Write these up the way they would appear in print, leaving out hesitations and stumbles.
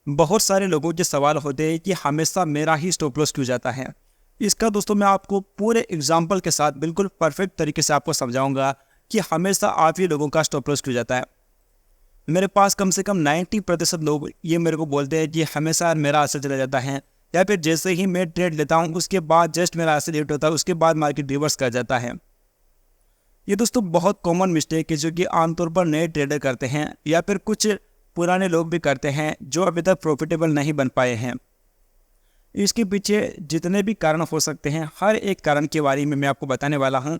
बहुत सारे लोगों के सवाल होते हैं कि हमेशा मेरा ही स्टॉप लॉस क्यों जाता है। इसका दोस्तों मैं आपको पूरे एग्जाम्पल के साथ बिल्कुल परफेक्ट तरीके से आपको समझाऊंगा कि हमेशा आप ही लोगों का स्टॉप लॉस क्यों जाता है। मेरे पास कम से कम 90% लोग ये मेरे को बोलते हैं कि हमेशा मेरा असर चला जाता है, या फिर जैसे ही मैं ट्रेड लेता हूँ उसके बाद जस्ट मेरा असर हिट होता है, उसके बाद मार्केट रिवर्स कर जाता है। ये दोस्तों बहुत कॉमन मिस्टेक है जो कि आमतौर पर नए ट्रेडर करते हैं, या फिर कुछ पुराने लोग भी करते हैं जो अभी तक प्रॉफिटेबल नहीं बन पाए हैं। इसके पीछे जितने भी कारण हो सकते हैं, हर एक कारण के बारे में मैं आपको बताने वाला हूं,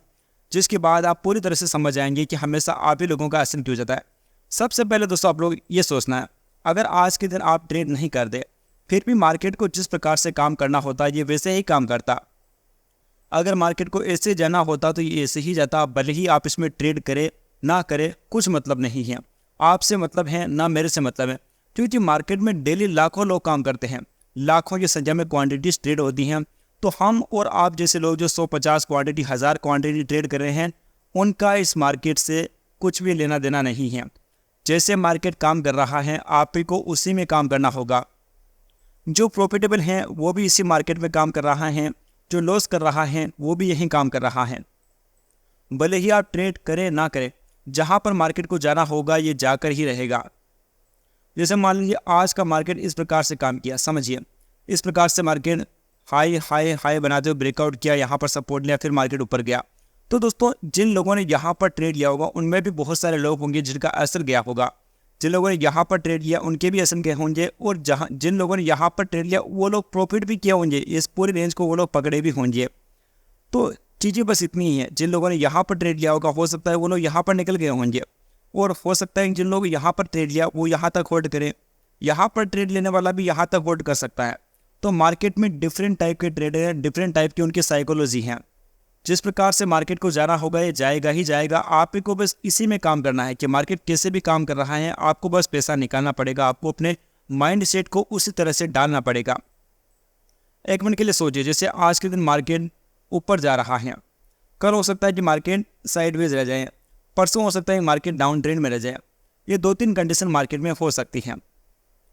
जिसके बाद आप पूरी तरह से समझ जाएंगे कि हमेशा आप ही लोगों का असर क्यों जाता है। सबसे पहले दोस्तों आप लोग ये सोचना है, अगर आज के दिन आप ट्रेड नहीं कर दे फिर भी मार्केट को जिस प्रकार से काम करना होता है ये वैसे ही काम करता। अगर मार्केट को ऐसे जाना होता तो ये ऐसे ही जाता, भले ही आप इसमें ट्रेड करें ना करें कुछ मतलब नहीं है। आपसे मतलब है ना मेरे से मतलब है, क्योंकि मार्केट में डेली लाखों लोग काम करते हैं, लाखों की संख्या में क्वांटिटीज ट्रेड होती हैं। तो हम और आप जैसे लोग जो 150 क्वांटिटी 1000 क्वांटिटी ट्रेड कर रहे हैं, उनका इस मार्केट से कुछ भी लेना देना नहीं है। जैसे मार्केट काम कर रहा है आप ही को उसी में काम करना होगा। जो प्रॉफिटेबल हैं वो भी इसी मार्केट में काम कर रहा है, जो लॉस कर रहा है वो भी यही काम कर रहा है। भले ही आप ट्रेड करें ना करें, जहां पर मार्केट को जाना होगा ये जाकर ही रहेगा। जैसे मान लीजिए आज का मार्केट इस प्रकार से काम किया, समझिए इस प्रकार से मार्केट हाई हाई हाई बनाते हुए ब्रेकआउट किया, यहाँ पर सपोर्ट लिया, फिर मार्केट ऊपर गया। तो दोस्तों जिन लोगों ने यहाँ पर ट्रेड लिया होगा उनमें भी बहुत सारे लोग होंगे जिनका असर गया होगा। जिन लोगों ने यहाँ पर ट्रेड लिया उनके भी असर गए होंगे, और जिन लोगों ने यहाँ पर ट्रेड लिया वो लोग प्रॉफिट भी किए होंगे, इस पूरी रेंज को वो लोग पकड़े भी होंगे। तो चीज़ें बस इतनी ही है, जिन लोगों ने यहाँ पर ट्रेड लिया होगा हो सकता है वो लोग यहाँ पर निकल गए होंगे, और हो सकता है जिन लोग यहाँ पर ट्रेड लिया वो यहाँ तक होल्ड करें, यहाँ पर ट्रेड लेने वाला भी यहाँ तक होल्ड कर सकता है। तो मार्केट में डिफरेंट टाइप के ट्रेडर हैं, डिफरेंट टाइप की उनकी साइकोलॉजी है। जिस प्रकार से मार्केट को जाना होगा ये जाएगा ही जाएगा। आप ही को बस इसी में काम करना है कि मार्केट कैसे भी काम कर रहा है, आपको बस पैसा निकालना पड़ेगा, आपको अपने माइंड सेट को उसी तरह से डालना पड़ेगा। एक मिनट के लिए सोचिए, जैसे आज के दिन मार्केट ऊपर जा रहा है, कल हो सकता है कि मार्केट साइडवेज रह जाए, परसों हो सकता है मार्केट डाउन ट्रेंड में रह जाए। ये 2-3 कंडीशन मार्केट में हो सकती हैं।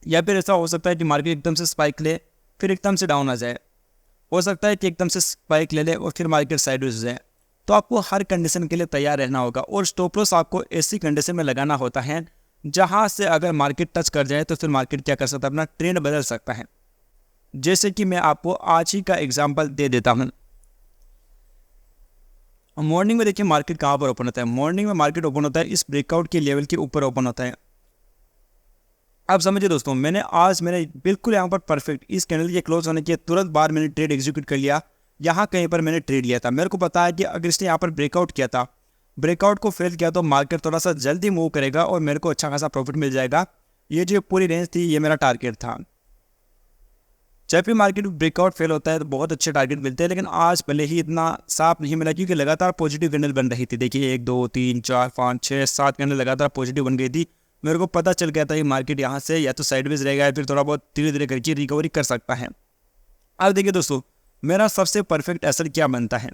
या फिर ऐसा हो सकता है कि मार्केट एकदम से स्पाइक ले फिर एकदम से डाउन आ जाए, हो सकता है कि एकदम से स्पाइक ले ले और फिर मार्केट साइडवेज हो जाए। तो आपको हर कंडीशन के लिए तैयार रहना होगा, और स्टॉप लॉस आपको ऐसी कंडीशन में लगाना होता है जहां से अगर मार्केट टच कर जाए तो फिर मार्केट क्या कर सकता है, अपना ट्रेंड बदल सकता है। जैसे कि मैं आपको आज ही का एग्जाम्पल दे देता हूँ। मॉर्निंग में देखिए मार्केट कहाँ पर ओपन होता है। मॉर्निंग में मार्केट ओपन होता है इस ब्रेकआउट के लेवल के ऊपर ओपन होता है। अब समझिए दोस्तों, मैंने बिल्कुल यहाँ पर परफेक्ट इस कैंडल के क्लोज होने के तुरंत बाद मैंने ट्रेड एग्जीक्यूट कर लिया। यहाँ कहीं पर मैंने ट्रेड लिया था, मेरे को पता है कि अगर इसने यहाँ पर ब्रेकआउट किया था, ब्रेकआउट को फेल किया तो मार्केट थोड़ा सा जल्दी मूव करेगा और मेरे को अच्छा खासा प्रॉफिट मिल जाएगा। ये जो पूरी रेंज थी ये मेरा टारगेट था। जब भी मार्केट ब्रेकआउट फेल होता है तो बहुत अच्छे टारगेट मिलते हैं, लेकिन आज भले ही इतना साफ नहीं मिला क्योंकि लगातार पॉजिटिव कैंडल बन रही थी। देखिए 1 2 3 4 5 6 7 कैंडल लगातार पॉजिटिव बन गई थी। मेरे को पता चल गया था कि मार्केट यहाँ से या तो साइडवेज रहेगा या फिर थोड़ा बहुत धीरे धीरे करके रिकवरी कर सकता है। अब देखिए दोस्तों, मेरा सबसे परफेक्ट एसएल क्या बनता है।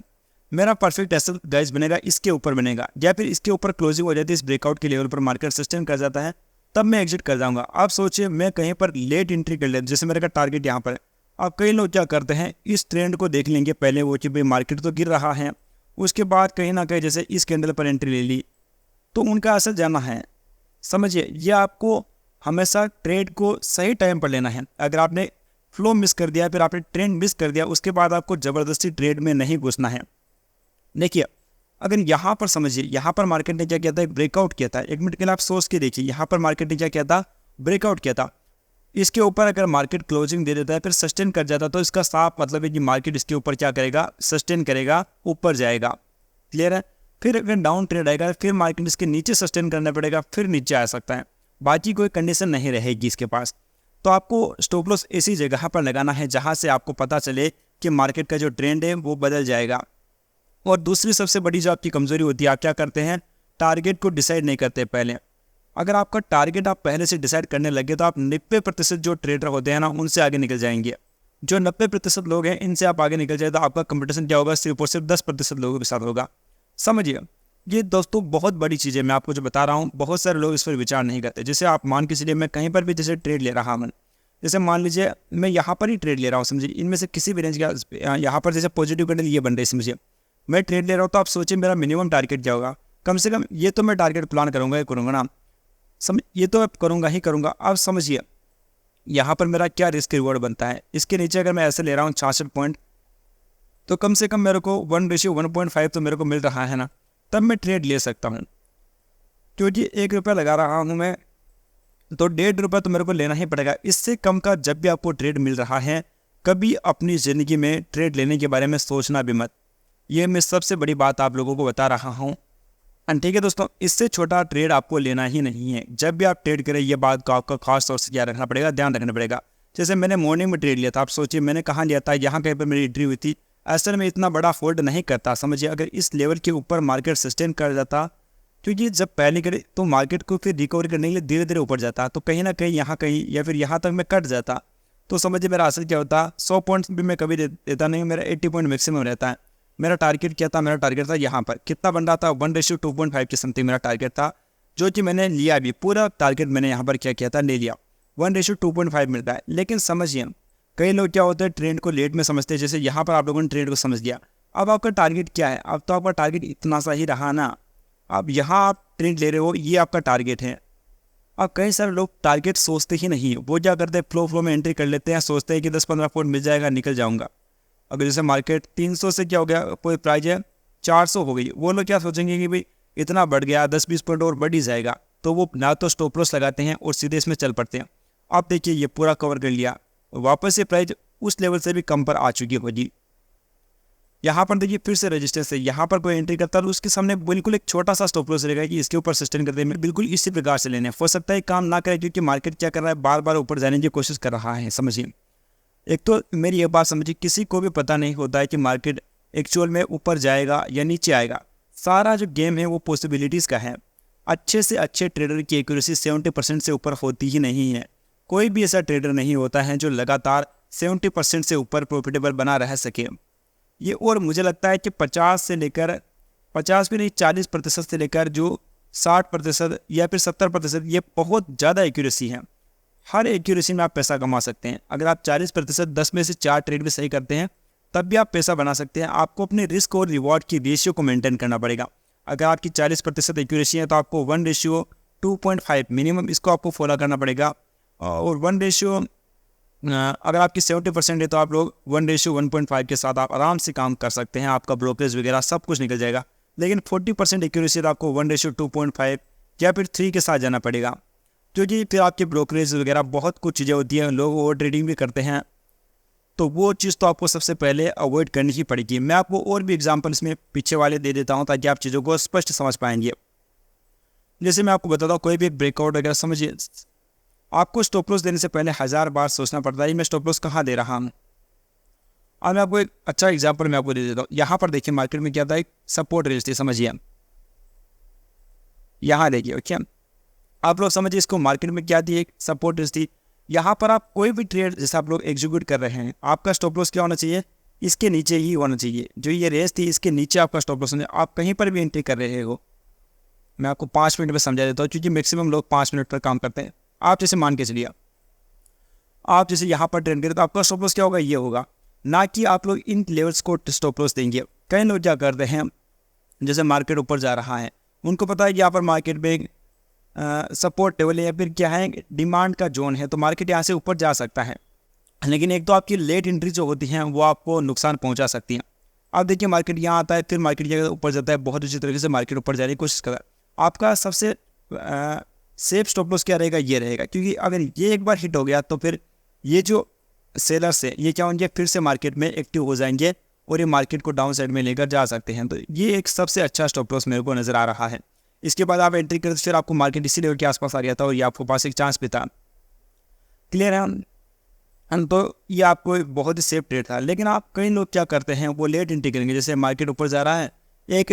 मेरा परफेक्ट एसएल गाइस बनेगा इसके ऊपर बनेगा, या फिर इसके ऊपर क्लोजिंग हो जाती है, इस ब्रेकआउट के लेवल पर मार्केट सस्टेन कर जाता है, तब मैं एग्जिट कर जाऊंगा। आप सोचिए मैं कहीं पर लेट एंट्री कर ले, जैसे मेरे का टारगेट यहाँ पर है। अब कई लोग क्या करते हैं, इस ट्रेंड को देख लेंगे पहले वो कि भाई मार्केट तो गिर रहा है, उसके बाद कहीं ना कहीं जैसे इस कैंडल पर एंट्री ले ली तो उनका असर जाना है। समझिए ये आपको हमेशा ट्रेड को सही टाइम पर लेना है। अगर आपने फ्लो मिस कर दिया, फिर आपने ट्रेंड मिस कर दिया, उसके बाद आपको ज़बरदस्ती ट्रेड में नहीं घुसना है। देखिए अगर यहाँ पर समझिए, यहाँ पर मार्केट ने क्या किया था, एक ब्रेकआउट किया था। 1 मिनट के लिए आप सोच के देखिए, यहाँ पर मार्केट ने क्या किया था, ब्रेकआउट किया था। इसके ऊपर अगर मार्केट क्लोजिंग दे देता है फिर सस्टेन कर जाता, तो इसका साफ मतलब है कि मार्केट इसके ऊपर क्या करेगा, सस्टेन करेगा, ऊपर जाएगा। क्लियर है। फिर अगर डाउन ट्रेड आएगा फिर मार्केट इसके नीचे सस्टेन करना पड़ेगा, फिर नीचे आ सकता है, बाकी कोई कंडीशन नहीं रहेगी इसके पास। तो आपको स्टॉप लॉस ऐसी जगह पर लगाना है जहां से आपको पता चले कि मार्केट का जो ट्रेंड है वो बदल जाएगा। और दूसरी सबसे बड़ी जो आपकी कमजोरी होती है, आप क्या करते हैं, टारगेट को डिसाइड नहीं करते पहले। अगर आपका टारगेट आप पहले से डिसाइड करने लगे तो आप 90% जो ट्रेडर होते हैं ना उनसे आगे निकल जाएंगे। जो 90% लोग हैं इनसे आप आगे निकल जाए तो आपका कंपटीशन क्या होगा, सिर्फ और सिर्फ 10% लोगों के साथ होगा। समझिए ये दोस्तों बहुत बड़ी चीज़ है। मैं आपको जो बता रहा हूँ बहुत सारे लोग इस पर विचार नहीं करते। जैसे आप मान के चलिए मैं कहीं पर भी जैसे ट्रेड ले रहा हूँ, जैसे मान लीजिए मैं यहाँ पर ही ट्रेड ले रहा हूँ, समझिए इनमें से किसी भी रेंज का, यहाँ पर जैसे पॉजिटिव कैंडल ये बन रही है, समझिए मैं ट्रेड ले रहा हूँ, तो आप सोचिए मेरा मिनिमम टारगेट क्या होगा। कम से कम ये तो मैं टारगेट प्लान करूँगा ही करूँगा ना, ये तो करूँगा ही करूँगा। अब समझिए यहाँ पर मेरा क्या रिस्क रिवॉर्ड बनता है। इसके नीचे अगर मैं ऐसे ले रहा हूँ 66 पॉइंट, तो कम से कम मेरे को 1:1.5 तो मेरे को मिल रहा है ना, तब मैं ट्रेड ले सकता हूँ। क्योंकि 1 रुपया लगा रहा हूँ मैं, तो 1.5 रुपया तो मेरे को लेना ही पड़ेगा। इससे कम का जब भी आपको ट्रेड मिल रहा है, कभी अपनी ज़िंदगी में ट्रेड लेने के बारे में सोचना भी मत। ये मैं सबसे बड़ी बात आप लोगों को बता रहा हूँ। ठीक है दोस्तों, इससे छोटा ट्रेड आपको लेना ही नहीं है। जब भी आप ट्रेड करें, ये बात को आपका खास तौर से क्या रखना पड़ेगा, ध्यान रखना पड़ेगा। जैसे मैंने मॉर्निंग में ट्रेड लिया था, आप सोचिए मैंने कहाँ लिया था, यहाँ कहीं पर मेरी एंट्री हुई थी। असल में इतना बड़ा फोल्ड नहीं करता, समझिए अगर इस लेवल के ऊपर मार्केट सस्टेन कर जाता, क्योंकि जब पहले करे तो मार्केट को फिर रिकवर करने के लिए धीरे धीरे ऊपर जाता, तो कहीं ना कहीं यहाँ कहीं या फिर यहाँ तक मैं कट जाता, तो समझिए मेरा असर क्या होता। 100 पॉइंट्स भी मैं कभी देता नहीं, मेरा 80 पॉइंट मैक्सिमम रहता है। मेरा टारगेट क्या था, मेरा टारगेट था यहाँ पर कितना बन रहा था, 1:2.5 के समथिंग मेरा टारगेट था, जो कि मैंने लिया भी। पूरा टारगेट मैंने यहाँ पर क्या किया था, ले लिया। 1:2.5 मिलता है। लेकिन समझिए कई लोग क्या होते हैं, ट्रेंड को लेट में समझते हैं। जैसे यहाँ पर आप लोगों ने ट्रेंड को समझ लिया, अब आपका टारगेट क्या है, अब तो आपका टारगेट इतना सा ही रहा ना। अब यहाँ आप ट्रेंड ले रहे हो, ये आपका टारगेट है। अब कई सारे लोग टारगेट सोचते ही नहीं, वो क्या करते हैं, फ्लो में एंट्री कर लेते हैं, सोचते हैं कि 10-15 पॉइंट मिल जाएगा, निकल जाऊंगा। अगर जैसे मार्केट 300 से क्या हो गया, कोई प्राइस है 400 हो गई, वो लोग क्या सोचेंगे कि भाई इतना बढ़ गया, 10-20 पॉइंट और बढ़ ही जाएगा, तो वो ना तो स्टॉप लॉस लगाते हैं और सीधे इसमें चल पड़ते हैं। आप देखिए ये पूरा कवर कर लिया, वापस से प्राइस उस लेवल से भी कम पर आ चुकी होगी। यहाँ पर देखिए फिर से रेजिस्टेंस है, यहाँ पर कोई एंट्री करता है तो उसके सामने बिल्कुल एक छोटा सा स्टॉप लॉस रहेगा कि इसके ऊपर सस्टेन करते हैं। बिल्कुल इसी प्रकार से लेने हो सकता है काम ना करे, क्योंकि मार्केट क्या कर रहा है, बार बार ऊपर जाने की कोशिश कर रहा है। समझिए एक तो मेरी ये बात समझिए, किसी को भी पता नहीं होता है कि मार्केट एक्चुअल में ऊपर जाएगा या नीचे आएगा। सारा जो गेम है वो पॉसिबिलिटीज़ का है। अच्छे से अच्छे ट्रेडर की एक्यूरेसी 70% से ऊपर होती ही नहीं है। कोई भी ऐसा ट्रेडर नहीं होता है जो लगातार 70% से ऊपर प्रॉफिटेबल बना रह सके। ये और मुझे लगता है कि 50 से लेकर 50 भी नहीं 40% से लेकर जो 60% या फिर 70%, ये बहुत ज़्यादा एक्यूरेसी है। हर एक्यूरेसी में आप पैसा कमा सकते हैं। अगर आप 40% 10 में से 4 ट्रेड भी सही करते हैं, तब भी आप पैसा बना सकते हैं। आपको अपने रिस्क और रिवॉर्ड की रेशियो को मेंटेन करना पड़ेगा। अगर आपकी 40% एक्यूरेसी है तो आपको 1:2.5 मिनिमम इसको आपको फॉलो करना पड़ेगा। और अगर आपकी 70% है तो आप लोग 1:1.5 के साथ आप आराम से काम कर सकते हैं। आपका ब्रोकरेज वगैरह सब कुछ निकल जाएगा। लेकिन 40% एक्यूरेसी तो आपको 1:2.5 या फिर 3 के साथ जाना पड़ेगा, क्योंकि फिर आपके ब्रोकरेज वगैरह बहुत कुछ चीज़ें होती हैं, लोग ओवर ट्रेडिंग भी करते हैं, तो वो चीज़ तो आपको सबसे पहले अवॉइड करनी ही पड़ेगी। मैं आपको और भी एग्जांपल इसमें पीछे वाले दे देता हूँ ताकि आप चीज़ों को स्पष्ट समझ पाएंगे। जैसे मैं आपको बताता हूँ, कोई भी एक ब्रेकआउट वगैरह समझिए, आपको स्टॉप लॉस देने से पहले 1000 बार सोचना पड़ता है मैं स्टॉप लॉस कहाँ दे रहा हूँ। और मैं आपको एक अच्छा एग्जाम्पल मैं आपको दे देता हूँ। यहाँ पर देखिए मार्केट में क्या था, एक सपोर्ट रेंज थी, समझिए यहाँ देखिए। ओके, आप लोग समझिए इसको, मार्केट में क्या थी, एक सपोर्ट रेंज थी। यहाँ पर आप कोई भी ट्रेड जैसे आप लोग एग्जीक्यूट कर रहे हैं, आपका स्टॉप लॉस क्या होना चाहिए, इसके नीचे ही होना चाहिए। जो ये रेंज थी इसके नीचे आपका स्टॉप लॉस होना चाहिए। आप कहीं पर भी एंट्री कर रहे हो, मैं आपको 5 मिनट में समझा देता हूँ, क्योंकि मैक्सिमम लोग 5 मिनट पर काम करते हैं। आप जैसे मान के चलिए, आप जैसे यहाँ पर ट्रेड करें तो आपका स्टॉप लॉस क्या होगा, ये होगा, ना कि आप लोग इन लेवल्स को स्टॉप लॉस देंगे। कई लोग क्या करते हैं, जैसे मार्केट ऊपर जा रहा है, उनको पता है कि यहाँ पर मार्केट में सपोर्ट लेवल है या फिर क्या है, डिमांड का जोन है, तो मार्केट यहाँ से ऊपर जा सकता है। लेकिन एक तो आपकी लेट एंट्री जो होती हैं वो आपको नुकसान पहुँचा सकती हैं। आप देखिए मार्केट यहाँ आता है, फिर मार्केट की ऊपर जाता है, बहुत अच्छी तरीके से मार्केट ऊपर जाने की कोशिश कर रहा है। आपका सबसे सेफ स्टॉप लॉस क्या रहेगा, ये रहेगा, क्योंकि अगर ये एक बार हिट हो गया तो फिर ये जो सेलर्स है ये क्या होंगे, फिर से मार्केट में एक्टिव हो जाएंगे और ये मार्केट को डाउन साइड में लेकर जा सकते हैं। तो ये एक सबसे अच्छा स्टॉप लॉस मेरे को नज़र आ रहा है। इसके बाद आप एंट्री करते फिर आपको मार्केट इसी लेवल के आसपास आ गया था और ये आपको पास एक चांस भी था। क्लियर है, तो ये आपको एक बहुत ही सेफ ट्रेड था। लेकिन आप कई लोग क्या करते हैं, वो लेट एंट्री करेंगे। जैसे मार्केट ऊपर जा रहा है, एक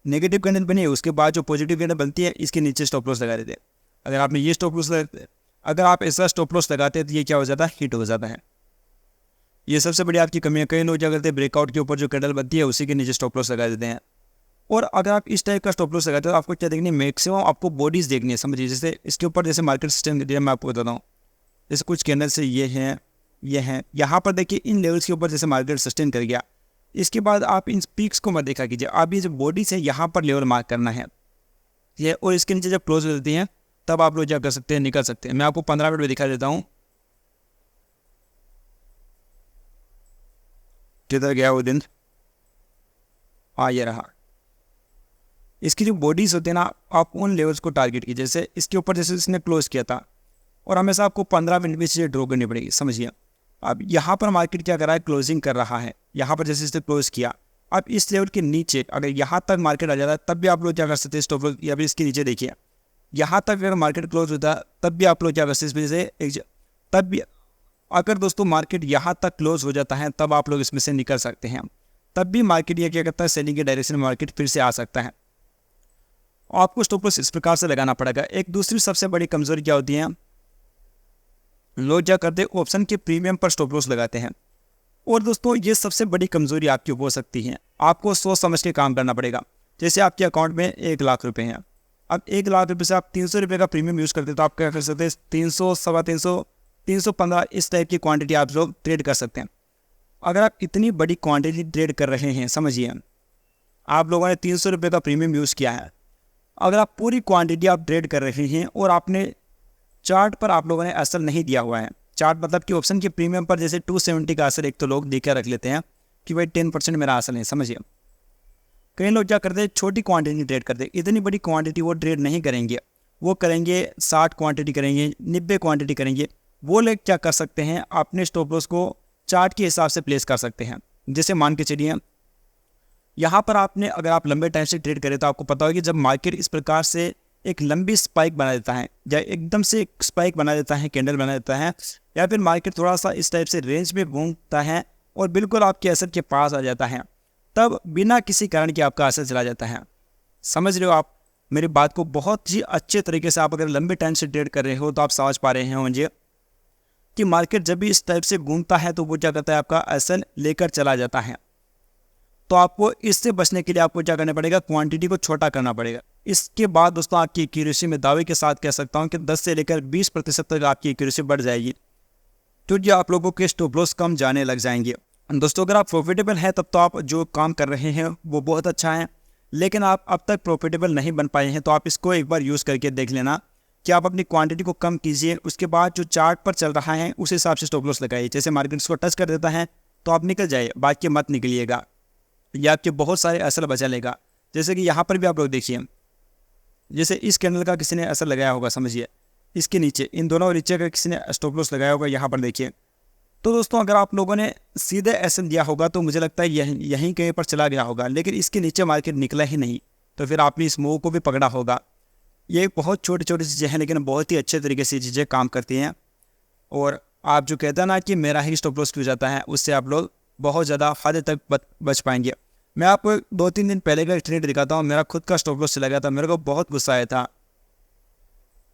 नेगेटिव कैंडल बनी है, उसके बाद जो पॉजिटिव कैंडल बनती है इसके नीचे स्टॉप लॉस लगा देते हैं। अगर आपने ये स्टॉप लॉस अगर आप ऐसा स्टॉप लॉस लगाते हैं तो ये क्या हो जाता है, हिट हो जाता है। ये सबसे बड़ी आपकी कमी है। कई लोग क्या करते हैं, ब्रेकआउट के ऊपर जो कैंडल बनती है उसी के नीचे स्टॉप लॉस लगा देते हैं। और अगर आप इस टाइप का स्टॉप लॉस लगाते हो तो आपको क्या देखनी है, मैक्सिमम आपको बॉडीज़ देखनी है। समझिए जैसे इसके ऊपर जैसे मार्केट सिस्टम दिया, मैं आपको बताता हूँ, जैसे कुछ कैंडल से ये हैं यहाँ पर देखिए इन लेवल्स के ऊपर जैसे मार्केट सस्टेन कर गया, इसके बाद आप इन पीक्स को मत देखा कीजिए, आप ये जो बॉडीज है यहाँ पर लेवल मार्क करना है ये, और इसके नीचे जब क्लोज हो जाती हैं तब आप लोग क्या कर सकते हैं, निकल सकते हैं। मैं आपको 15 मिनट में दिखा देता हूँ किधर गया वो दिन। हाँ ये रहा। इसकी जो बॉडीज होती है ना, आप उन लेवल्स को टारगेट कीजिए, जैसे इसके ऊपर जैसे इसने क्लोज किया था, और हमेशा आपको 15 मिनट में चीज़ें ड्रॉ करनी पड़ेगी, समझिए। अब यहाँ पर मार्केट क्या कर रहा है, क्लोजिंग कर रहा है, यहाँ पर जैसे इसने क्लोज किया, अब इस लेवल के नीचे अगर यहाँ तक मार्केट आ जाता है तब भी आप लोग क्या कर सकते हैं, स्टॉप लॉस, या फिर इसके नीचे देखिए यहाँ तक अगर मार्केट क्लोज होता है तब भी आप लोग क्या कर सकते हैं, इसमें से तब भी अगर दोस्तों मार्केट यहाँ तक क्लोज हो जाता है तब आप लोग इसमें से निकल सकते हैं, तब भी मार्केट ये क्या करता है, सेलिंग के डायरेक्शन में मार्केट फिर से आ सकता है। आपको स्टॉप लॉस इस प्रकार से लगाना पड़ेगा। एक दूसरी सबसे बड़ी कमजोरी क्या होती है, लोग क्या करते हैं ऑप्शन के प्रीमियम पर स्टॉप लॉस लगाते हैं, और दोस्तों ये सबसे बड़ी कमजोरी आपकी हो सकती है। आपको सोच समझ के काम करना पड़ेगा। जैसे आपके अकाउंट में 1 लाख रुपए हैं, अब 1 लाख रुपए से आप 300 रुपये का प्रीमियम यूज़ करते हैं, तो आप क्या कर सकते हैं, 300, 350, 315 इस टाइप की क्वांटिटी आप लोग ट्रेड कर सकते हैं। अगर आप इतनी बड़ी क्वांटिटी ट्रेड कर रहे हैं, समझिए आप लोगों ने 300 रुपये का प्रीमियम यूज़ किया है, अगर आप पूरी क्वांटिटी आप ट्रेड कर रहे हैं और आपने चार्ट पर आप लोगों ने असर नहीं दिया हुआ है, चार्ट मतलब कि ऑप्शन के प्रीमियम पर जैसे 270 का असर एक तो लोग देकर रख लेते हैं कि भाई 10% मेरा असर है, समझिए। कई लोग क्या करते हैं, छोटी क्वांटिटी ट्रेड करते हैं, इतनी बड़ी क्वांटिटी वो ट्रेड नहीं करेंगे, वो करेंगे 60 क्वांटिटी करेंगे, 90 क्वांटिटी करेंगे। वो लोग क्या कर सकते हैं, अपने स्टॉप लॉस को चार्ट के हिसाब से प्लेस कर सकते हैं। जैसे मान के चलिए यहाँ पर आपने अगर आप लंबे टाइम से ट्रेड करें तो आपको पता होगा कि जब मार्केट इस प्रकार से एक लंबी स्पाइक बना देता है, या एकदम से एक स्पाइक बना देता है, कैंडल बना देता है, या फिर मार्केट थोड़ा सा इस टाइप से रेंज में घूमता है और बिल्कुल आपके असर के पास आ जाता है, तब बिना किसी कारण के आपका असर चला जाता है। समझ रहे हो आप मेरी बात को? बहुत ही अच्छे तरीके से आप अगर लंबे टाइम से ट्रेड कर रहे हो तो आप समझ पा रहे होंगे कि मार्केट जब भी इस टाइप से घूमता है तो वो क्या करता है, आपका असर लेकर चला जाता है। तो आपको इससे बचने के लिए आपको क्या करना पड़ेगा, क्वांटिटी को छोटा करना पड़ेगा। इसके बाद दोस्तों आपकी एक्यूरेसी में दावे के साथ कह सकता हूं कि 10 से लेकर 20% तक आपकी एक्यूरेसी बढ़ जाएगी, क्योंकि आप लोगों के स्टॉप लॉस कम जाने लग जाएंगे। दोस्तों अगर आप प्रॉफिटेबल हैं तब तो आप जो काम कर रहे हैं वो बहुत अच्छा है, लेकिन आप अब तक प्रॉफिटेबल नहीं बन पाए हैं तो आप इसको एक बार यूज़ करके देख लेना कि आप अपनी क्वांटिटी को कम कीजिए, उसके बाद जो चार्ट पर चल रहा है उस हिसाब से स्टॉप लॉस लगाइए। जैसे मार्केट इसको टच कर देता है तो आप निकल जाइए, बाकी मत निकलिएगा, यह आपके बहुत सारे असर बचा लेगा। जैसे कि यहाँ पर भी आप लोग देखिए, जैसे इस कैंडल का किसी ने असर लगाया होगा, समझिए इसके नीचे, इन दोनों नीचे का किसी ने स्टॉप लॉस लगाया होगा, यहाँ पर देखिए। तो दोस्तों अगर आप लोगों ने सीधे ऐसे दिया होगा तो मुझे लगता है यहीं कहीं पर चला गया होगा, लेकिन इसके नीचे मार्केट निकला ही नहीं, तो फिर आपने इस मूव को भी पकड़ा होगा। ये बहुत छोटी छोटी चीज़ें हैं, लेकिन बहुत ही अच्छे तरीके से चीज़ें काम करती हैं। और आप जो कहते हैं ना कि मेरा ही स्टॉप लॉस क्यों जाता है, उससे आप लोग बहुत ज़्यादा हद तक बच पाएंगे। मैं आपको 2-3 दिन पहले का एक ट्रेड दिखाता हूँ, मेरा खुद का स्टॉप लॉस चला गया था, मेरे को बहुत गुस्सा आया था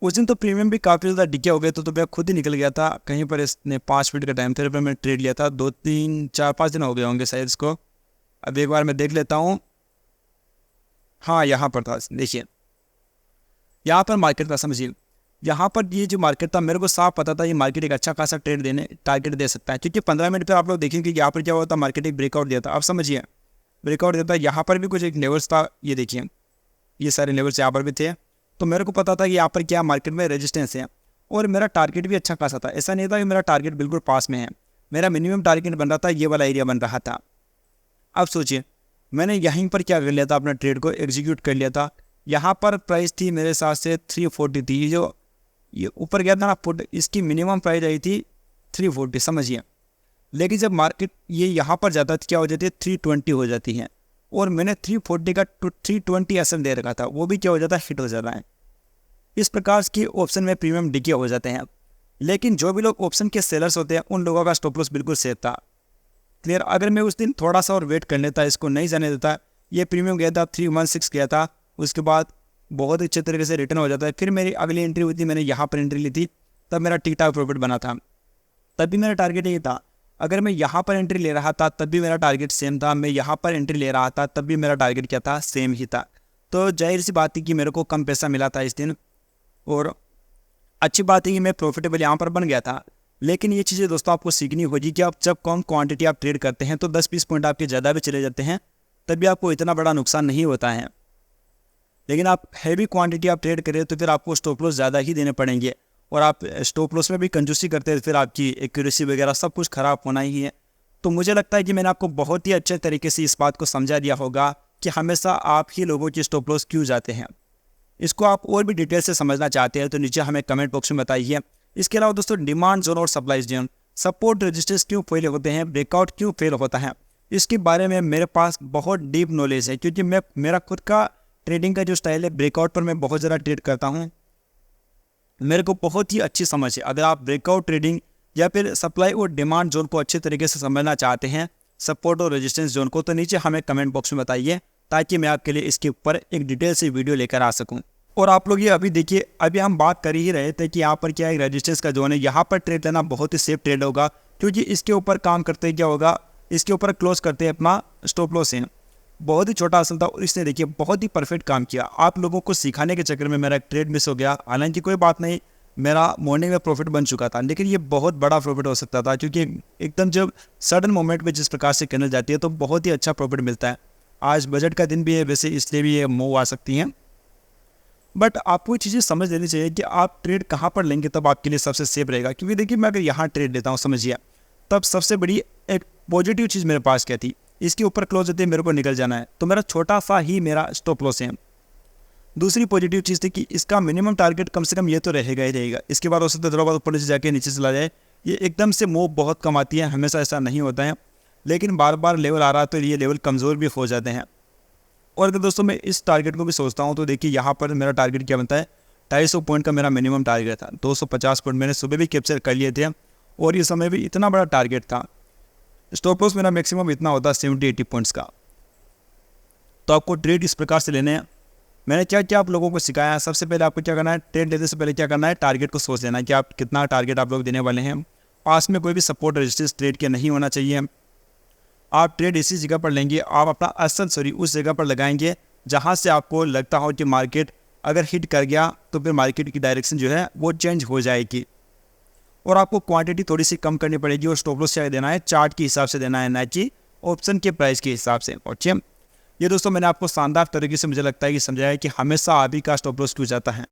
उस दिन। तो प्रीमियम भी काफ़ी ज़्यादा डिके हो गए, तो मैं खुद ही निकल गया था कहीं पर। इसने 5 मिनट का टाइम था, पर मैं ट्रेड लिया था, 2-3-4-5 दिन हो गए होंगे शायद इसको। अब एक बार मैं देख लेता हूँ, हाँ यहाँ पर था, देखिए यहाँ पर मार्केट था, समझिए यहाँ पर ये जो मार्केट था मेरे को साफ पता था ये मार्केट एक अच्छा खासा टारगेट दे सकता है, क्योंकि 15 मिनट पर आप लोग देखेंगे कि यहाँ पर क्या हुआ था, मार्केट एक ब्रेकआउट दिया था। आप समझिए ब्रेकआउट देता है, यहाँ पर भी कुछ एक लेवल्स था, ये देखिए ये सारे लेवल्स यहाँ पर भी थे, तो मेरे को पता था कि यहाँ पर क्या मार्केट में रेजिस्टेंस है, और मेरा टारगेट भी अच्छा खासा था। ऐसा नहीं था कि मेरा टारगेट बिल्कुल पास में है, मेरा मिनिमम टारगेट बन रहा था, ये वाला एरिया बन रहा था। अब सोचिए मैंने यहीं पर क्या कर लिया था, अपना ट्रेड को एग्जीक्यूट कर लिया था। यहाँ पर प्राइस थी मेरे साथ से 340 थी, जो ये ऊपर गया था ना फुट, इसकी मिनिमम प्राइस आई थी 340, समझिए। लेकिन जब मार्केट ये यहाँ पर जाता है तो क्या हो जाती है, 320 हो जाती है, और मैंने 340 का 320 एसएम दे रखा था, वो भी क्या हो जाता है, हिट हो जाता है। इस प्रकार के ऑप्शन में प्रीमियम डिके हो जाते हैं। लेकिन जो भी लोग ऑप्शन के सेलर्स होते हैं उन लोगों का स्टॉप लॉस बिल्कुल सेफ था, क्लियर। अगर मैं उस दिन थोड़ा सा और वेट कर लेता, इसको नहीं जाने देता, ये प्रीमियम गया था 316 गया था, उसके बाद बहुत अच्छे तरीके से रिटर्न हो जाता है। फिर मेरी अगली एंट्री हुई थी, मैंने यहाँ पर एंट्री ली थी, तब मेरा ठीक ठाक प्रॉफिट बना था। तब भी मेरा टारगेट यही था, अगर मैं यहाँ पर एंट्री ले रहा था तब भी मेरा टारगेट सेम था, मैं यहाँ पर एंट्री ले रहा था तब भी मेरा टारगेट क्या था, सेम ही था। तो जाहिर सी बात थी कि मेरे को कम पैसा मिला था इस दिन। और अच्छी बात है कि मैं प्रॉफिटेबल यहाँ पर बन गया था, लेकिन ये चीज़ें दोस्तों आपको सीखनी होगी कि आप जब कम क्वांटिटी आप ट्रेड करते हैं तो 10-20 पॉइंट आपके ज़्यादा भी चले जाते हैं, तभी आपको इतना बड़ा नुकसान नहीं होता है। लेकिन आप हैवी क्वांटिटी आप ट्रेड करें तो फिर आपको स्टॉप लॉस ज़्यादा ही देने पड़ेंगे, और आप स्टॉप लॉस में भी कंजूसी करते हैं, फिर आपकी एक्यूरेसी वगैरह सब कुछ ख़राब होना ही है। तो मुझे लगता है कि मैंने आपको बहुत ही अच्छे तरीके से इस बात को समझा दिया होगा कि हमेशा आप ही लोगों की स्टॉप लॉस क्यों जाते हैं। इसको आप और भी डिटेल से समझना चाहते हैं तो नीचे हमें कमेंट बॉक्स में बताइए। इसके अलावा दोस्तों डिमांड जोन और सप्लाई जोन, सपोर्ट रेजिस्टेंस क्यों फेल होते हैं, ब्रेकआउट क्यों फेल होता है, इसके बारे में मेरे पास बहुत डीप नॉलेज है, क्योंकि मेरा खुद का ट्रेडिंग का जो स्टाइल है, ब्रेकआउट पर मैं बहुत ज़्यादा ट्रेड करता हूँ। मेरे को बहुत ही अच्छी समझ है। अगर आप ब्रेकआउट ट्रेडिंग या फिर सप्लाई और डिमांड जोन को अच्छे तरीके से समझना चाहते हैं, सपोर्ट और रेजिस्टेंस जोन को, तो नीचे हमें कमेंट बॉक्स में बताइए, ताकि मैं आपके लिए इसके ऊपर एक डिटेल से वीडियो लेकर आ सकूं। और आप लोग ये अभी देखिए, अभी हम बात कर ही रहे थे कि यहाँ पर क्या है, रेजिस्टेंस का जोन है, यहाँ पर ट्रेड लेना बहुत ही सेफ ट्रेड होगा, क्योंकि इसके ऊपर काम करते क्या होगा, इसके ऊपर क्लोज करते हैं अपना स्टॉप लॉस है। बहुत ही छोटा असल था और इसने देखिए बहुत ही परफेक्ट काम किया। आप लोगों को सिखाने के चक्कर में मेरा एक ट्रेड मिस हो गया, हालांकि कोई बात नहीं, मेरा मॉर्निंग में प्रॉफिट बन चुका था, लेकिन ये बहुत बड़ा प्रॉफिट हो सकता था, क्योंकि एकदम जब सडन मोमेंट में जिस प्रकार से कैंडल जाती है तो बहुत ही अच्छा प्रॉफिट मिलता है। आज बजट का दिन भी है वैसे, इसलिए भी ये मूव आ सकती हैं, बट आपको ये चीज़ें समझ लेनी चाहिए कि आप ट्रेड कहाँ पर लेंगे तब आपके लिए सबसे सेफ रहेगा। क्योंकि देखिए मैं अगर यहाँ ट्रेड लेता हूँ, समझिए, तब सबसे बड़ी एक पॉजिटिव चीज़ मेरे पास क्या थी, इसके ऊपर क्लोज होते मेरे को निकल जाना है, तो मेरा छोटा सा ही मेरा स्टॉप लॉस है। दूसरी पॉजिटिव चीज़ थी कि इसका मिनिमम टारगेट कम से कम ये तो रहेगा ही रहेगा, इसके बाद हो सकता है थोड़ा बहुत ऊपर से जाके नीचे चला जाए। ये एकदम से मूव बहुत कम आती है, हमेशा ऐसा नहीं होता है, लेकिन बार बार लेवल आ रहा है तो ये लेवल कमज़ोर भी हो जाते हैं। और अगर दोस्तों मैं इस टारगेट को भी सोचता हूँ तो देखिए यहाँ पर मेरा टारगेट क्या बनता है, 250 पॉइंट का मेरा मिनिमम टारगेट था। 250 पॉइंट मैंने सुबह भी कैप्चर कर लिए थे, और ये समय भी इतना बड़ा टारगेट था। स्टॉप लॉस मेरा मैक्सिमम इतना होता है 70-80 पॉइंट्स का। तो आपको ट्रेड इस प्रकार से लेने हैं। मैंने क्या क्या आप लोगों को सिखाया है, सबसे पहले आपको क्या करना है, ट्रेड लेने से पहले क्या करना है, टारगेट को सोच लेना है कि आप कितना टारगेट आप लोग देने वाले हैं। पास में कोई भी सपोर्ट रेजिस्टेंस ट्रेड के नहीं होना चाहिए। आप ट्रेड इसी जगह पर लेंगे, आप अपना उस जगह पर लगाएंगे जहां से आपको लगता हो कि मार्केट अगर हिट कर गया तो फिर मार्केट की डायरेक्शन जो है वो चेंज हो जाएगी। और आपको क्वांटिटी थोड़ी सी कम करनी पड़ेगी, और स्टॉप लॉस क्या देना है, चार्ट के हिसाब से देना है, ना कि ऑप्शन के प्राइस के हिसाब से। और ये दोस्तों मैंने आपको शानदार तरीके से मुझे लगता है कि समझाया कि हमेशा आप ही का स्टॉप लॉस क्यों जाता है।